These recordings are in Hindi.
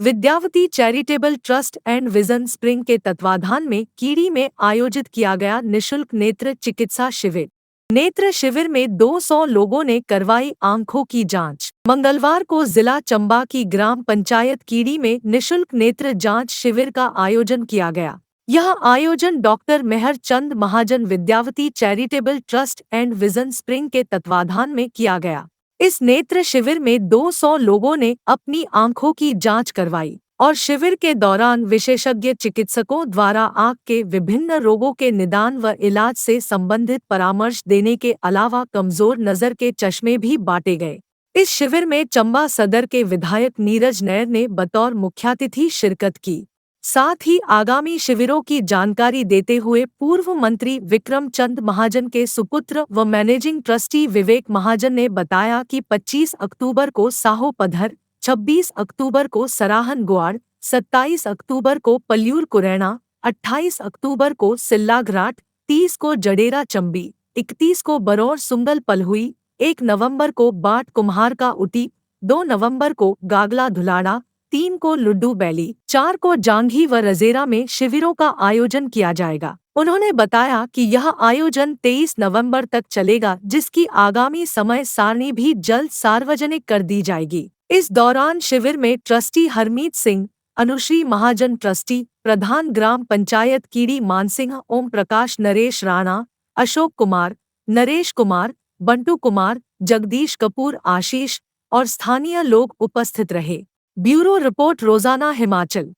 Vidyavati charitable trust and vision spring के तत्वाधान में कीड़ी में आयोजित किया गया निशुल्क नेत्र चिकित्सा शिविर। नेत्र शिविर में 200 लोगों ने करवाई आंखों की जांच। मंगलवार को जिला चंबा की ग्राम पंचायत कीड़ी में निशुल्क नेत्र जांच शिविर का आयोजन किया गया। यह आयोजन doctor Mehar Chand Mahajan Vidyawati charitable trust and vision spring के तत्वाधान में किया गया। इस नेत्र शिविर में 200 लोगों ने अपनी आंखों की जांच करवाई और शिविर के दौरान विशेषज्ञ चिकित्सकों द्वारा आंख के विभिन्न रोगों के निदान व इलाज से संबंधित परामर्श देने के अलावा कमजोर नजर के चश्मे भी बांटे गए। इस शिविर में चंबा सदर के विधायक नीरज नैयर ने बतौर मुख्यातिथि शिरकत की। साथ ही आगामी शिविरों की जानकारी देते हुए पूर्व मंत्री विक्रम चंद महाजन के सुपुत्र व मैनेजिंग ट्रस्टी विवेक महाजन ने बताया कि 25 अक्टूबर को साहो पधर, 26 अक्टूबर को सराहन गुआड़, 27 अक्टूबर को पल्यूर कुरैना, 28 अक्टूबर को सिल्लाघराट, 30 को जडेरा चंबी, 31 को बरौर सुंगल पलहुई, 1 नवंबर को बाट कुम्हार का उटी, 2 नवंबर को गागला धुलाड़ा, 3 को लुड्डू बैली, 4 को जांघी व रजेरा में शिविरों का आयोजन किया जाएगा। उन्होंने बताया कि यह आयोजन 23 नवंबर तक चलेगा, जिसकी आगामी समय सारणी भी जल्द सार्वजनिक कर दी जाएगी। इस दौरान शिविर में ट्रस्टी हरमीत सिंह, अनुश्री महाजन ट्रस्टी, प्रधान ग्राम पंचायत कीड़ी मानसिंह, ओम प्रकाश, नरेश राणा, अशोक कुमार, नरेश कुमार, बंटू कुमार, जगदीश कपूर, आशीष और स्थानीय लोग उपस्थित रहे। ब्यूरो रिपोर्ट, रोजाना हिमाचल।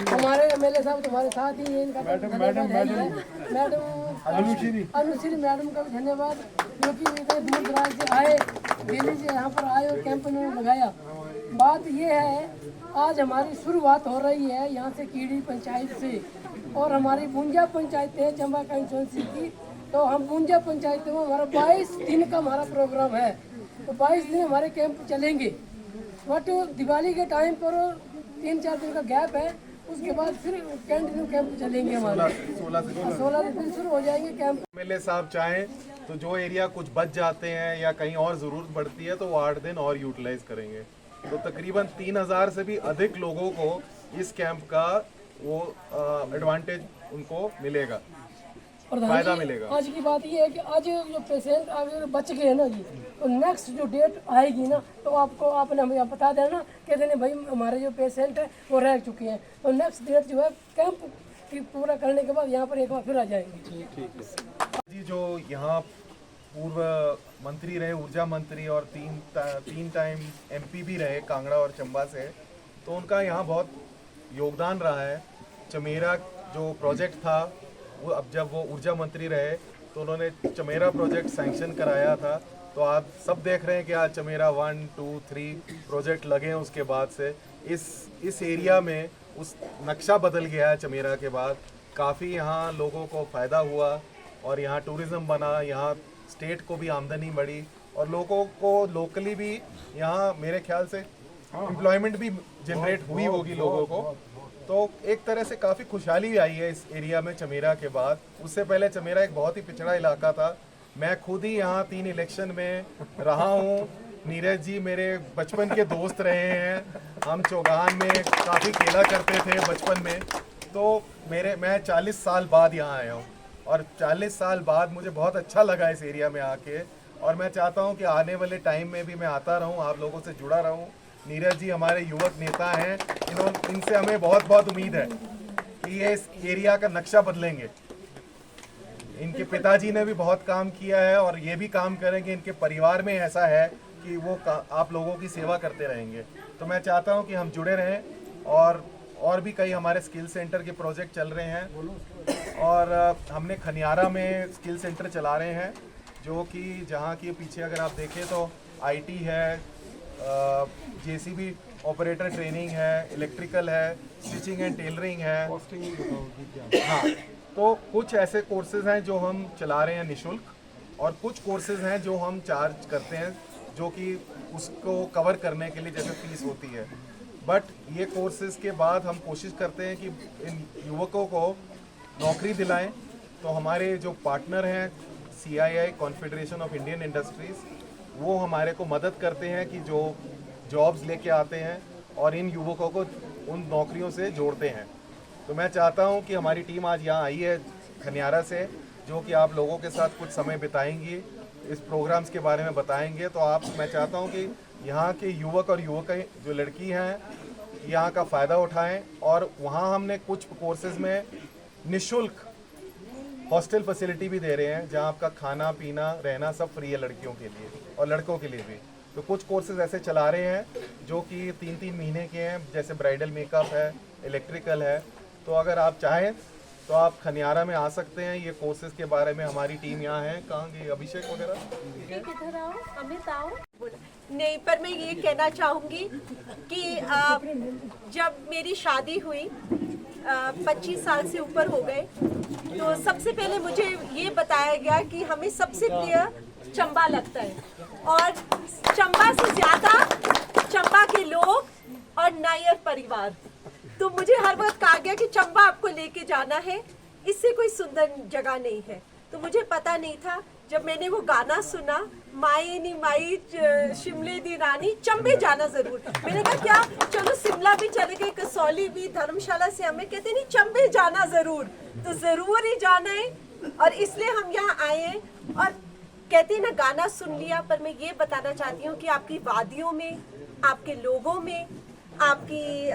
हमारे एमएलए साहब तुम्हारे साथ ही हैं, इनका मैडम अनुश्री मैडम का भी धन्यवाद, क्योंकि इतने दूर दराज से आए, दिल्ली से यहाँ पर आए और कैंप इन्होंने लगाया। बात ये है, आज हमारी शुरुआत हो रही है यहाँ से कीड़ी पंचायत से, और हमारी बुंजा पंचायत है चंबा कंस्टिट्यूंसी की, तो हम बुंजा पंचायत में हमारा 22 दिन का हमारा प्रोग्राम है। तो 22 दिन हमारे कैंप चलेंगे, बट दिवाली के टाइम पर 3-4 दिन का गैप है, उसके बाद फिर कंटिन्यू कैंप चलेंगे हमारे। 16 दिन शुरू हो जाएंगे कैंप। एमएलए साहब चाहें तो जो एरिया कुछ बच जाते हैं या कहीं और ज़रूरत पड़ती है तो वो 8 दिन और यूटिलाइज करेंगे। तो तकरीबन 3000 से भी अधिक लोगों को इस कैंप का वो एडवांटेज उनको मिलेगा, फायदा मिलेगा। आज की बात ये है कि आज जो पेशेंट अगर बच गए ना जी, तो नेक्स्ट जो डेट आएगी ना, तो आपको आपने हमें बता देना, कहते नहीं भाई हमारे जो पेशेंट है वो रह चुके हैं, तो नेक्स्ट डेट जो है कैंप पूरा करने के बाद यहाँ पर एक बार फिर आ जाएंगे। ठीक है जी। जो यहाँ पूर्व मंत्री रहे, ऊर्जा मंत्री, और तीन टाइम एमपी भी रहे कांगड़ा और चंबा से, तो उनका यहाँ बहुत योगदान रहा है। चमेरा जो प्रोजेक्ट था, वो अब जब वो ऊर्जा मंत्री रहे तो उन्होंने चमेरा प्रोजेक्ट सैंक्शन कराया था। तो आप सब देख रहे हैं कि आज चमेरा 1, 2, 3 प्रोजेक्ट लगे हैं। उसके बाद से इस एरिया में उस नक्शा बदल गया है। चमेरा के बाद काफ़ी यहाँ लोगों को फ़ायदा हुआ और यहाँ टूरिज़्म बना, यहाँ स्टेट को भी आमदनी बढ़ी और लोगों को लोकली भी यहाँ मेरे ख्याल से एम्प्लॉयमेंट भी जनरेट हुई होगी लोगों को। तो एक तरह से काफ़ी खुशहाली आई है इस एरिया में चमेरा के बाद। उससे पहले चमेरा एक बहुत ही पिछड़ा इलाका था। मैं खुद ही यहाँ 3 इलेक्शन में रहा हूँ। नीरज जी मेरे बचपन के दोस्त रहे हैं, हम चौगान में काफ़ी खेला करते थे बचपन में। तो मैं 40 साल बाद यहाँ आया हूँ और 40 साल बाद मुझे बहुत अच्छा लगा इस एरिया में आके, और मैं चाहता हूँ कि आने वाले टाइम में भी मैं आता रहूँ, आप लोगों से जुड़ा रहूँ। नीरज जी हमारे युवक नेता हैं, इनसे हमें बहुत बहुत उम्मीद है कि ये इस एरिया का नक्शा बदलेंगे। इनके पिताजी ने भी बहुत काम किया है और ये भी काम करेंगे। इनके परिवार में ऐसा है कि वो आप लोगों की सेवा करते रहेंगे। तो मैं चाहता हूं कि हम जुड़े रहें, और भी कई हमारे स्किल सेंटर के प्रोजेक्ट चल रहे हैं, और हमने खनियारा में स्किल सेंटर चला रहे हैं, जो कि जहाँ की पीछे अगर आप देखें तो IT है, JCB ऑपरेटर ट्रेनिंग है, इलेक्ट्रिकल है, स्टिचिंग एंड टेलरिंग है। हाँ, तो कुछ ऐसे कोर्सेज हैं जो हम चला रहे हैं निशुल्क, और कुछ कोर्सेज हैं जो हम चार्ज करते हैं, जो कि उसको कवर करने के लिए जैसे फीस होती है। बट ये कोर्सेज के बाद हम कोशिश करते हैं कि इन युवकों को नौकरी दिलाएं। तो हमारे जो पार्टनर हैं CII confederation of Indian industries, वो हमारे को मदद करते हैं कि जो जॉब्स लेके आते हैं और इन युवकों को उन नौकरियों से जोड़ते हैं। तो मैं चाहता हूं कि हमारी टीम आज यहाँ आई है खनियारा से, जो कि आप लोगों के साथ कुछ समय बिताएंगी, इस प्रोग्राम्स के बारे में बताएंगे। तो मैं चाहता हूं कि यहाँ के युवक और युवकें जो लड़की हैं यहाँ का फ़ायदा उठाएं। और वहाँ हमने कुछ कोर्सेज़ में निःशुल्क हॉस्टल फैसिलिटी भी दे रहे हैं, जहाँ आपका खाना पीना रहना सब फ्री है लड़कियों के लिए और लड़कों के लिए भी। तो कुछ कोर्सेज ऐसे चला रहे हैं जो कि 3-3 महीने के हैं, जैसे ब्राइडल मेकअप है, इलेक्ट्रिकल है। तो अगर आप चाहें तो आप खनियारा में आ सकते हैं। ये कोर्सेज के बारे में हमारी टीम यहाँ है। कहाँ गई अभिषेक वगैरह? इधर आओ, अमित आओ। नहीं, पर मैं ये कहना चाहूँगी कि जब मेरी शादी हुई 25 साल से ऊपर हो गए, तो सबसे पहले मुझे ये बताया गया कि हमें सबसे प्रिय चंबा लगता है, और चंबा से ज़्यादा चंबा के लोग और नायर परिवार। तो मुझे हर वक्त कहा गया कि चंबा आपको लेके जाना है, इससे कोई सुंदर जगह नहीं है। तो मुझे पता नहीं था, जब मैंने वो गाना सुना, माई नी माई शिमले दी रानी, चंबे जाना जरूर। मैंने कहा क्या, चलो शिमला भी चले गए, कसौली भी, धर्मशाला से, हमें कहते नहीं चंबे जाना जरूर। तो जरूर ही जाना है, और इसलिए हम यहाँ आए हैं। और कहते हैं ना, गाना सुन लिया, पर मैं ये बताना चाहती हूँ कि आपकी वादियों में, आपके लोगों में, आपकी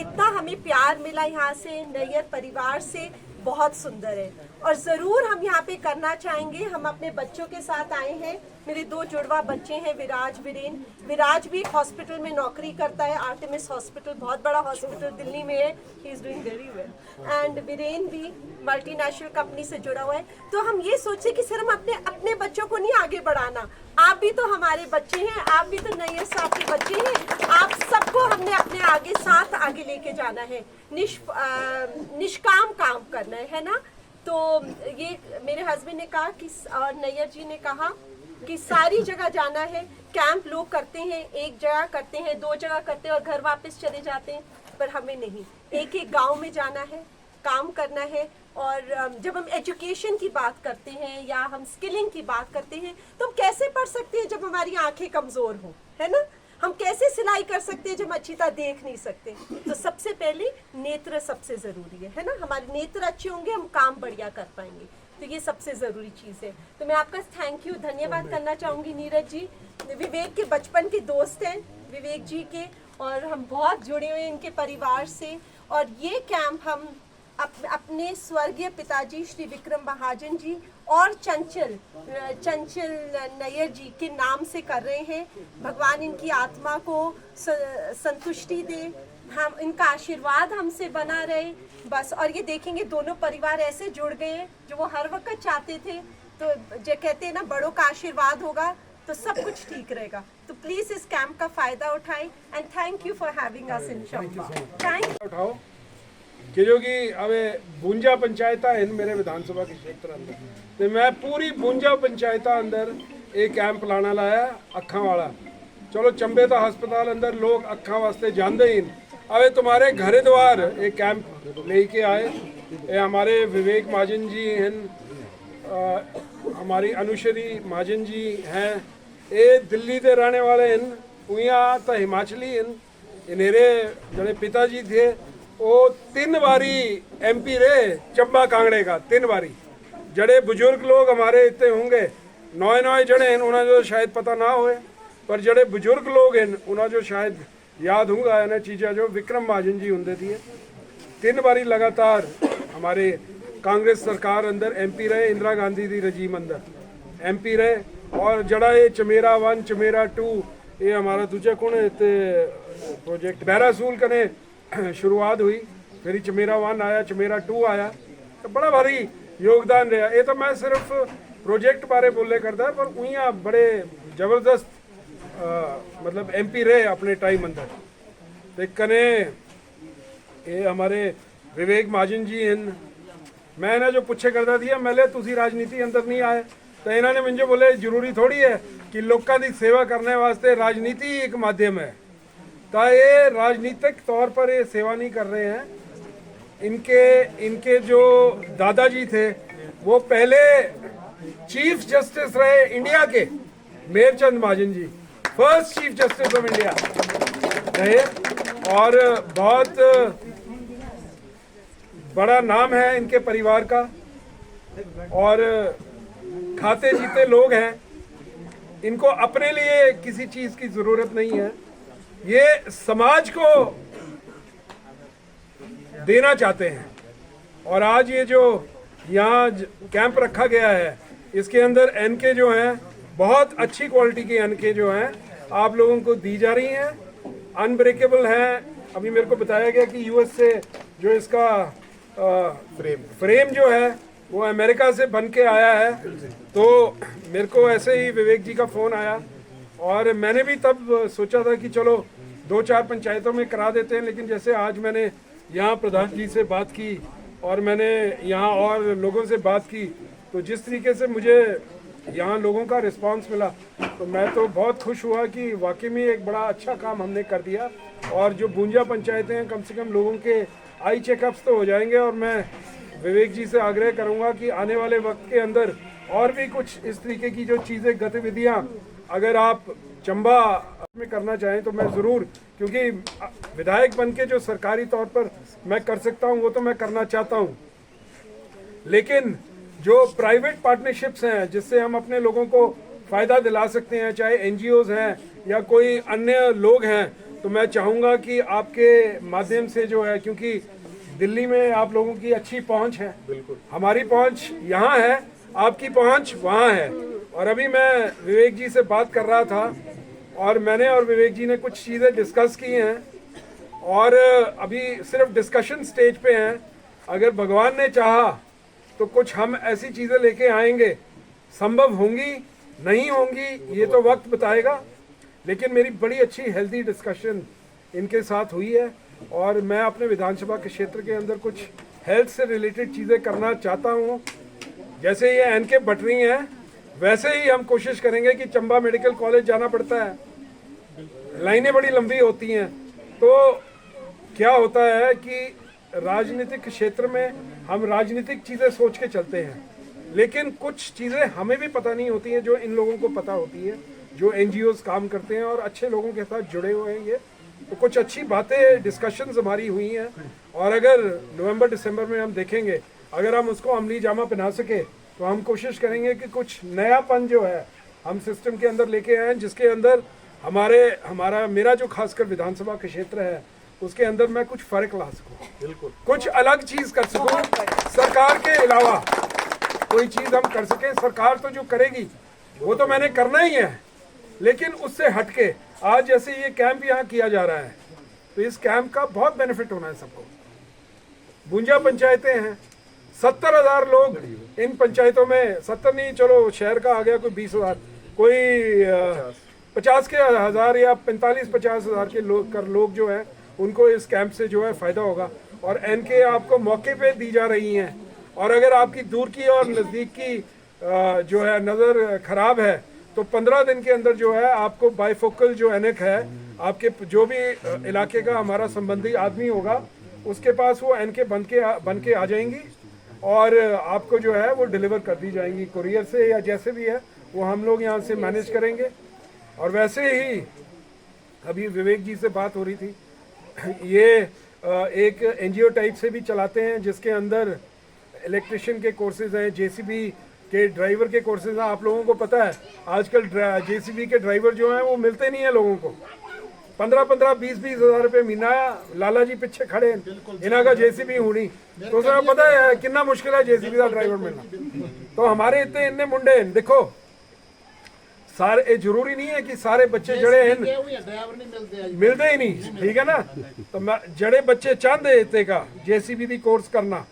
इतना हमें प्यार मिला यहाँ से, नैयर परिवार से, बहुत सुंदर है। और ज़रूर हम यहाँ पे करना चाहेंगे। हम अपने बच्चों के साथ आए हैं। मेरे 2 जुड़वा बच्चे हैं, विराज, वीरेन। विराज भी एक हॉस्पिटल में नौकरी करता है, आर्टेमिस हॉस्पिटल, बहुत बड़ा हॉस्पिटल दिल्ली में है। He is doing very well. And Viren भी मल्टीनेशनल कंपनी से जुड़ा हुआ है। तो हम ये सोचे कि सर, हम अपने बच्चों को नहीं आगे बढ़ाना, आप भी तो हमारे बच्चे हैं, आप भी तो नैयर साहब के बच्चे हैं, आप सबको हमने अपने आगे साथ आगे लेके जाना है, निष्काम काम करना है ना। तो ये मेरे हस्बैंड ने कहा कि, और नैयर जी ने कहा कि सारी जगह जाना है। कैंप लोग करते हैं, एक जगह करते हैं, 2 जगह करते हैं और घर वापस चले जाते हैं, पर हमें नहीं, एक एक गांव में जाना है, काम करना है। और जब हम एजुकेशन की बात करते हैं या हम स्किलिंग की बात करते हैं, तो हम कैसे पढ़ सकते हैं जब हमारी आंखें कमज़ोर हों, है ना। हम कैसे सिलाई कर सकते हैं जब हम अच्छी तरह देख नहीं सकते। तो सबसे पहले नेत्र सबसे ज़रूरी है ना। हमारे नेत्र अच्छे होंगे, हम काम बढ़िया कर पाएंगे। तो ये सबसे ज़रूरी चीज़ है। तो मैं आपका थैंक यू, धन्यवाद करना चाहूँगी नीरज जी। विवेक के बचपन के दोस्त हैं विवेक जी के, और हम बहुत जुड़े हुए हैं इनके परिवार से। और ये कैंप हम अपने स्वर्गीय पिताजी श्री विक्रम महाजन जी और चंचल नैयर जी के नाम से कर रहे हैं। भगवान इनकी आत्मा को संतुष्टि दे, हम इनका आशीर्वाद हमसे बना रहे बस। और ये देखेंगे दोनों परिवार ऐसे जुड़ गए जो वो हर वक्त चाहते थे। तो जो कहते हैं ना, बड़ों का आशीर्वाद होगा तो सब कुछ ठीक रहेगा। तो प्लीज इस कैंप का फायदा उठाएं। And thank you for having us in Chamba. Thank उठाओ कि जो कि हवे भुंजा पंचायत है मेरे विधानसभा के क्षेत्र अंदर, तो मैं पूरी भुंजा पंचायत अंदर एक कैंप लाना लाया अखा वाला। चलो चंबे तो हस्पताल अंदर लोग अखा वास्ते जाते ही, अवे तुम्हारे घर द्वार एक कैंप लेके आए। ये हमारे विवेक महाजन जी हैं, हमारी अनुश्री महाजन जी हैं, ये दिल्ली के रहने वाले हैं, उइया तो हिमाचली हैं। इन्हेरे जड़े पिताजी थे वो 3 बारी MP रहे चंबा कांगड़े का, 3 बारी। जड़े बुजुर्ग लोग हमारे इतने होंगे, 9 जड़े हैं, उन्हें जो शायद पता ना होए, पर जड़े बुजुर्ग लोग हैं उन्हें जो शायद याद होंगे इन्हें चीज़ें जो विक्रम महाजन जी होंगे थी। 3 बारी लगातार हमारे कांग्रेस सरकार अंदर MP रहे, इंदिरा गांधी दी रजीम अंदर MP रहे। और जड़ा ये चमेरा 1 चमेरा 2 ये हमारा दूजा कौन है प्रोजेक्ट बैरासूल कने शुरुआत हुई, फिर चमेरा 1 आया, चमेरा 2 आया, तो बड़ा भारी योगदान रहा। ये तो मैं सिर्फ प्रोजेक्ट बारे बोले करता है, पर उइया बड़े जबरदस्त मतलब MP रहे अपने टाइम अंदर। तो कने ये हमारे विवेक महाजन जी हैं, मैं ना जो पूछे करता थी मेले तुसी राजनीति अंदर नहीं आए, तो इन्होंने मुझे बोले जरूरी थोड़ी है कि लोगों की सेवा करने वास्ते राजनीति एक माध्यम है। तो ये राजनीतिक तौर पर ये सेवा नहीं कर रहे हैं। इनके जो दादाजी थे वो पहले चीफ जस्टिस रहे इंडिया के, Meherchand Mahajan ji, first chief justice of India रहे। और बहुत बड़ा नाम है इनके परिवार का और खाते जीते लोग हैं। इनको अपने लिए किसी चीज की जरूरत नहीं है, ये समाज को देना चाहते हैं। और आज ये जो यहाँ कैंप रखा गया है इसके अंदर एनके जो हैं, बहुत अच्छी क्वालिटी के एनके जो हैं आप लोगों को दी जा रही हैं, अनब्रेकेबल हैं। अभी मेरे को बताया गया कि यूएस से जो इसका फ्रेम जो है वो अमेरिका से बन के आया है। तो मेरे को ऐसे ही विवेक जी का फ़ोन आया और मैंने भी तब सोचा था कि चलो 2-4 पंचायतों में करा देते हैं, लेकिन जैसे आज मैंने यहाँ प्रधान जी से बात की और मैंने यहाँ और लोगों से बात की, तो जिस तरीके से मुझे यहाँ लोगों का रिस्पांस मिला तो मैं तो बहुत खुश हुआ कि वाकई में एक बड़ा अच्छा काम हमने कर दिया। और जो 52 पंचायतें हैं, कम से कम लोगों के आई चेकअप्स तो हो जाएंगे। और मैं विवेक जी से आग्रह करूंगा कि आने वाले वक्त के अंदर और भी कुछ इस तरीके की जो चीज़ें, गतिविधियां अगर आप चंबा में करना चाहें तो मैं ज़रूर, क्योंकि विधायक बन के जो सरकारी तौर पर मैं कर सकता हूं वो तो मैं करना चाहता हूं, लेकिन जो प्राइवेट पार्टनरशिप्स हैं जिससे हम अपने लोगों को फ़ायदा दिला सकते हैं, चाहे एनजीओज़ हैं या कोई अन्य लोग हैं, तो मैं चाहूँगा कि आपके माध्यम से जो है, क्योंकि दिल्ली में आप लोगों की अच्छी पहुँच है, बिल्कुल हमारी पहुँच यहाँ है, आपकी पहुँच वहाँ है। और अभी मैं विवेक जी से बात कर रहा था और मैंने और विवेक जी ने कुछ चीज़ें डिस्कस की हैं और अभी सिर्फ डिस्कशन स्टेज पे हैं। अगर भगवान ने चाहा तो कुछ हम ऐसी चीज़ें लेके आएंगे, संभव होंगी नहीं होंगी ये तो वक्त बताएगा, लेकिन मेरी बड़ी अच्छी हेल्दी डिस्कशन इनके साथ हुई है। और मैं अपने विधानसभा के क्षेत्र के अंदर कुछ हेल्थ से रिलेटेड चीज़ें करना चाहता हूँ। जैसे ये एनके बट रही हैं वैसे ही हम कोशिश करेंगे कि चंबा मेडिकल कॉलेज जाना पड़ता है, लाइनें बड़ी लंबी होती हैं, तो क्या होता है कि राजनीतिक क्षेत्र में हम राजनीतिक चीज़ें सोच के चलते हैं, लेकिन कुछ चीज़ें हमें भी पता नहीं होती हैं जो इन लोगों को पता होती है, जो एनजीओज़ काम करते हैं और अच्छे लोगों के साथ जुड़े हुए हैं। ये तो कुछ अच्छी बातें, डिस्कशंस हमारी हुई हैं और अगर नवंबर दिसंबर में हम देखेंगे, अगर हम उसको अमली जामा पहना सके तो हम कोशिश करेंगे कि कुछ नयापन जो है हम सिस्टम के अंदर लेके आए, जिसके अंदर मेरा जो खासकर विधानसभा का क्षेत्र है उसके अंदर मैं कुछ फर्क ला सकूं, बिल्कुल कुछ अलग चीज़ कर सकूं, सरकार के अलावा कोई चीज़ हम कर सकें। सरकार तो जो करेगी वो तो मैंने करना ही है, लेकिन उससे हटके आज जैसे ये कैंप यहाँ किया जा रहा है तो इस कैंप का बहुत बेनिफिट होना है सबको। 52 पंचायतें हैं, 70,000 लोग इन पंचायतों में, 70 नहीं चलो शहर का आ गया कोई 20,000, कोई 50 के हज़ार या 45-50 हज़ार के लोग जो है उनको इस कैंप से जो है फ़ायदा होगा। और एनके आपको मौके पे दी जा रही हैं, और अगर आपकी दूर की और नज़दीक की जो है नज़र ख़राब है तो 15 दिन के अंदर जो है आपको बाईफोकल जो एनक है, आपके जो भी इलाके का हमारा संबंधी आदमी होगा उसके पास वो एनके बन के आ जाएंगी और आपको जो है वो डिलीवर कर दी जाएंगी कुरियर से या जैसे भी है वो हम लोग यहाँ से मैनेज करेंगे। और वैसे ही अभी विवेक जी से बात हो रही थी, ये एक एनजीओ टाइप से भी चलाते हैं जिसके अंदर इलेक्ट्रिशियन के कोर्सेज हैं, जेसीबी के ड्राइवर के कोर्सेज हैं। आप लोगों को पता है आजकल जेसीबी के ड्राइवर जो हैं वो मिलते नहीं है लोगों को, 15-15, 20-20 हज़ार रुपये महीना। लाला जी पीछे खड़े इन्हों का जेसीबी होनी तो उसमें पता है कितना मुश्किल है जेसीबी का ड्राइवर मिलना। तो हमारे इतने मुंडे देखो, सारे जरूरी नहीं है कि सारे बच्चे जड़े हैं मिलते ही नहीं, ठीक है ना। तो जड़े बच्चे चाहते इतने का जेसीबी दी कोर्स करना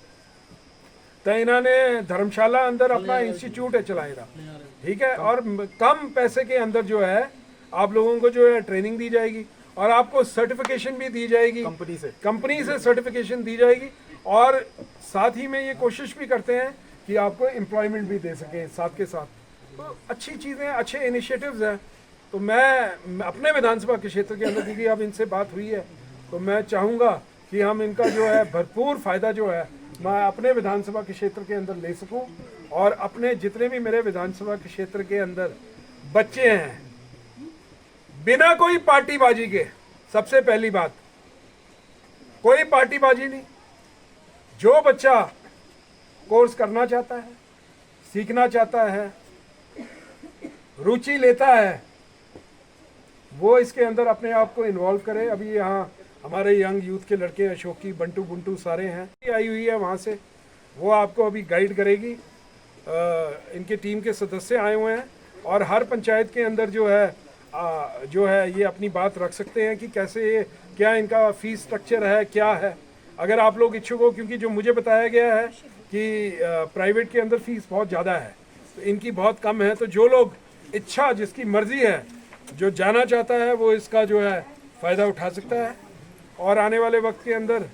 तो इन्होंने धर्मशाला अंदर अपना इंस्टीट्यूट है चलाएगा, ठीक है। और कम पैसे के अंदर जो है आप लोगों को जो है ट्रेनिंग दी जाएगी और आपको सर्टिफिकेशन भी दी जाएगी, कंपनी से सर्टिफिकेशन दी जाएगी। और साथ ही में ये कोशिश भी करते हैं कि आपको एम्प्लॉयमेंट भी दे सकें साथ के साथ। तो अच्छी चीज़ें, अच्छे इनिशिएटिव्स हैं। तो मैं अपने विधानसभा के क्षेत्र के अंदर, क्योंकि अब इनसे बात हुई है, तो मैं चाहूँगा कि हम इनका जो है भरपूर फ़ायदा जो है मैं अपने विधानसभा के क्षेत्र के अंदर ले सकूं। और अपने जितने भी मेरे विधानसभा के क्षेत्र के अंदर बच्चे हैं, बिना कोई पार्टीबाजी के, सबसे पहली बात कोई पार्टीबाजी नहीं। जो बच्चा कोर्स करना चाहता है, सीखना चाहता है, रुचि लेता है, वो इसके अंदर अपने आप को इन्वॉल्व करे। अभी यहाँ हमारे यंग यूथ के लड़के अशोकी, बंटू बुंटू सारे हैं, आई हुई है वहाँ से, वो आपको अभी गाइड करेगी। इनके टीम के सदस्य आए हुए हैं और हर पंचायत के अंदर जो है ये अपनी बात रख सकते हैं कि कैसे ये, क्या इनका फीस स्ट्रक्चर है, क्या है। अगर आप लोग इच्छुक हो, क्योंकि जो मुझे बताया गया है कि प्राइवेट के अंदर फीस बहुत ज़्यादा है, तो इनकी बहुत कम है। तो जो लोग इच्छा, जिसकी मर्जी है, जो जाना चाहता है, वो इसका जो है फ़ायदा उठा सकता है। और आने वाले वक्त के अंदर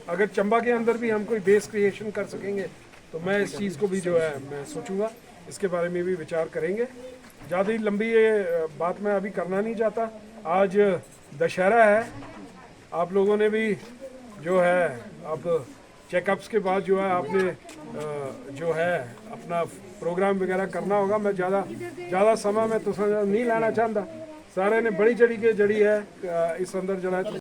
अगर चंबा के अंदर भी हम कोई बेस क्रिएशन कर सकेंगे तो मैं इस चीज़ को भी जो है मैं सोचूंगा, इसके बारे में भी विचार करेंगे। ज़्यादा ही लंबी ये बात मैं अभी करना नहीं चाहता। आज दशहरा है, आप लोगों ने भी जो है अब चेकअप्स के बाद जो है आपने जो है अपना प्रोग्राम वगैरह करना होगा। मैं ज़्यादा समय में तो नहीं लाना चाहता। सारे ने बड़ी जड़ी के जड़ी है इस अंदर जो है